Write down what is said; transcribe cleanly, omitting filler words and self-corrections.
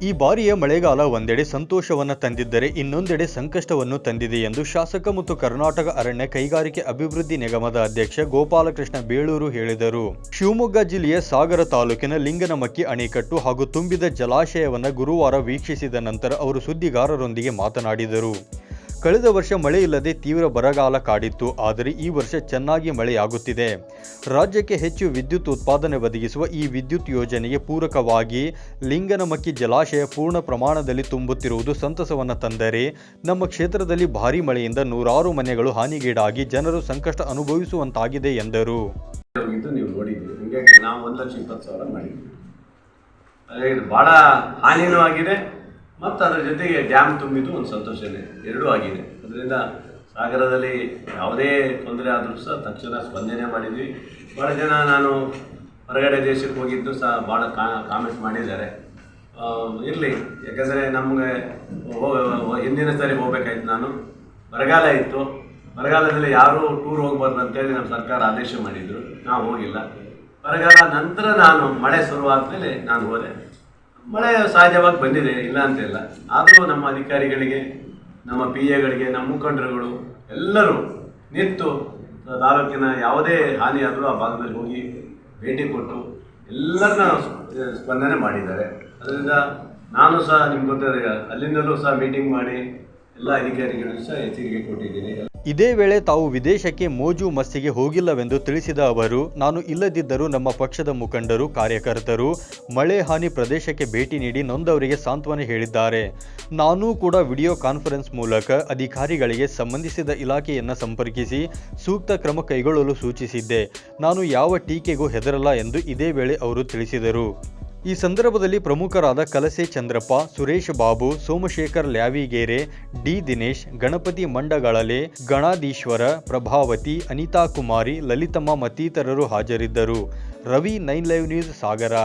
ಈ ಬಾರಿಯ ಮಳೆಗಾಲ ಒಂದೆಡೆ ಸಂತೋಷವನ್ನು ತಂದಿದ್ದರೆ ಇನ್ನೊಂದೆಡೆ ಸಂಕಷ್ಟವನ್ನು ತಂದಿದೆ ಎಂದು ಶಾಸಕ ಮತ್ತು ಕರ್ನಾಟಕ ಅರಣ್ಯ ಕೈಗಾರಿಕೆ ಅಭಿವೃದ್ಧಿ ನಿಗಮದ ಅಧ್ಯಕ್ಷ ಗೋಪಾಲಕೃಷ್ಣ ಬೇಳೂರು ಹೇಳಿದರು. ಶಿವಮೊಗ್ಗ ಜಿಲ್ಲೆಯ ಸಾಗರ ತಾಲೂಕಿನ ಲಿಂಗನಮಕ್ಕಿ ಅಣೆಕಟ್ಟು ಹಾಗೂ ತುಂಬಿದ ಜಲಾಶಯವನ್ನು ಗುರುವಾರ ವೀಕ್ಷಿಸಿದ ನಂತರ ಅವರು ಸುದ್ದಿಗಾರರೊಂದಿಗೆ ಮಾತನಾಡಿದರು. ಕಳೆದ ವರ್ಷ ಮಳೆ ಇಲ್ಲದೆ ತೀವ್ರ ಬರಗಾಲ ಕಾಡಿತ್ತು. ಆದರೆ ಈ ವರ್ಷ ಚೆನ್ನಾಗಿ ಮಳೆಯಾಗುತ್ತಿದೆ. ರಾಜ್ಯಕ್ಕೆ ಹೆಚ್ಚು ವಿದ್ಯುತ್ ಉತ್ಪಾದನೆ ಒದಗಿಸುವ ಈ ವಿದ್ಯುತ್ ಯೋಜನೆಗೆ ಪೂರಕವಾಗಿ ಲಿಂಗನಮಕ್ಕಿ ಜಲಾಶಯ ಪೂರ್ಣ ಪ್ರಮಾಣದಲ್ಲಿ ತುಂಬುತ್ತಿರುವುದು ಸಂತಸವನ್ನು ತಂದರೆ, ನಮ್ಮ ಕ್ಷೇತ್ರದಲ್ಲಿ ಭಾರೀ ಮಳೆಯಿಂದ ನೂರಾರು ಮನೆಗಳು ಹಾನಿಗೀಡಾಗಿ ಜನರು ಸಂಕಷ್ಟ ಅನುಭವಿಸುವಂತಾಗಿದೆ ಎಂದರು. ನೀವು ನೋಡಿದ್ದೀರಿ, ನಾವು 1,20,000 ಮಾಡಿದ್ವಿ. ಬಹಳ ಹಾನಿನೂ ಆಗಿದೆ ಮತ್ತು ಅದರ ಜೊತೆಗೆ ಡ್ಯಾಮ್ ತುಂಬಿದ್ದು ಒಂದು ಸಂತೋಷನೇ, ಎರಡೂ ಆಗಿದೆ. ಅದರಿಂದ ಸಾಗರದಲ್ಲಿ ಯಾವುದೇ ತೊಂದರೆ ಆದರೂ ಸಹ ತಕ್ಷಣ ಸ್ಪಂದನೆ ಮಾಡಿದ್ವಿ. ಭಾಳ ಜನ ನಾನು ಹೊರಗಡೆ ದೇಶಕ್ಕೆ ಹೋಗಿದ್ದು ಸಹ ಭಾಳ ಕಾಮೆಂಟ್ ಮಾಡಿದ್ದಾರೆ. ಇರಲಿ, ಯಾಕೆಂದರೆ ನಮಗೆ ಹಿಂದಿನ ಸರಿ ಹೋಗ್ಬೇಕಾಯ್ತು. ನಾನು ಬರಗಾಲ ಇತ್ತು, ಬರಗಾಲದಲ್ಲಿ ಯಾರೂ ಟೂರ್ ಹೋಗ್ಬಾರ್ದು ಅಂತೇಳಿ ನಮ್ಮ ಸರ್ಕಾರ ಆದೇಶ ಮಾಡಿದರು. ನಾವು ಹೋಗಿಲ್ಲ. ಬರಗಾಲ ನಂತರ ನಾನು ಮಳೆ ಶುರುವಾದಮೇಲೆ ನಾನು ಹೋದೆ. ಮಳೆ ಸಹಜವಾಗಿ ಬಂದಿದೆ, ಇಲ್ಲ ಅಂತಿಲ್ಲ. ಆದರೂ ನಮ್ಮ ಅಧಿಕಾರಿಗಳಿಗೆ, ನಮ್ಮ PAಗಳಿಗೆ, ನಮ್ಮ ಮುಖಂಡರುಗಳು ಎಲ್ಲರೂ ನಿಂತು ತಾಲೂಕಿನ ಯಾವುದೇ ಹಾನಿಯಾದರೂ ಆ ಭಾಗದಲ್ಲಿ ಹೋಗಿ ಭೇಟಿ ಕೊಟ್ಟು ಎಲ್ಲರನ್ನ ಸ್ಪಂದನೆ ಮಾಡಿದ್ದಾರೆ. ಅದರಿಂದ ನಾನು ಸಹ ನಿಮ್ಗೆ ಗೊತ್ತಿದೆ, ಅಲ್ಲಿಂದಲೂ ಸಹ ಮೀಟಿಂಗ್ ಮಾಡಿ ಎಲ್ಲ ಅಧಿಕಾರಿಗಳಿಗೂ ಸಹ ಎಚ್ಚರಿಕೆ ಕೊಟ್ಟಿದ್ದೀನಿ. ಇದೇ ವೇಳೆ ತಾವು ವಿದೇಶಕ್ಕೆ ಮೋಜು ಮಸ್ತಿಗೆ ಹೋಗಿಲ್ಲವೆಂದು ತಿಳಿಸಿದ ಅವರು, ನಾನು ಇಲ್ಲದಿದ್ದರೂ ನಮ್ಮ ಪಕ್ಷದ ಮುಖಂಡರು, ಕಾರ್ಯಕರ್ತರು ಮಳೆ ಹಾನಿ ಪ್ರದೇಶಕ್ಕೆ ಭೇಟಿ ನೀಡಿ ನೊಂದವರಿಗೆ ಸಾಂತ್ವನ ಹೇಳಿದ್ದಾರೆ. ನಾನೂ ಕೂಡ ವಿಡಿಯೋ ಕಾನ್ಫರೆನ್ಸ್ ಮೂಲಕ ಅಧಿಕಾರಿಗಳಿಗೆ ಸಂಬಂಧಿಸಿದ ಇಲಾಖೆಯನ್ನು ಸಂಪರ್ಕಿಸಿ ಸೂಕ್ತ ಕ್ರಮ ಕೈಗೊಳ್ಳಲು ಸೂಚಿಸಿದ್ದೆ. ನಾನು ಯಾವ ಟೀಕೆಗೂ ಹೆದರಲ್ಲ ಎಂದು ಇದೇ ವೇಳೆ ಅವರು ತಿಳಿಸಿದರು. ಈ ಸಂದರ್ಭದಲ್ಲಿ ಪ್ರಮುಖರಾದ ಕಲಸೆ ಚಂದ್ರಪ್ಪ, ಸುರೇಶ್ ಬಾಬು, ಸೋಮಶೇಖರ್ ಲ್ಯಾವಿಗೇರೆ, ಡಿ ದಿನೇಶ್, ಗಣಪತಿ ಮಂಡಗಳಲೆ, ಗಣಾಧೀಶ್ವರ, ಪ್ರಭಾವತಿ, ಅನಿತಾ ಕುಮಾರಿ, ಲಲಿತಮ್ಮ ಮತ್ತಿತರರು ಹಾಜರಿದ್ದರು. ರವಿ, 9 ಲೈವ್ ನ್ಯೂಸ್, ಸಾಗರ.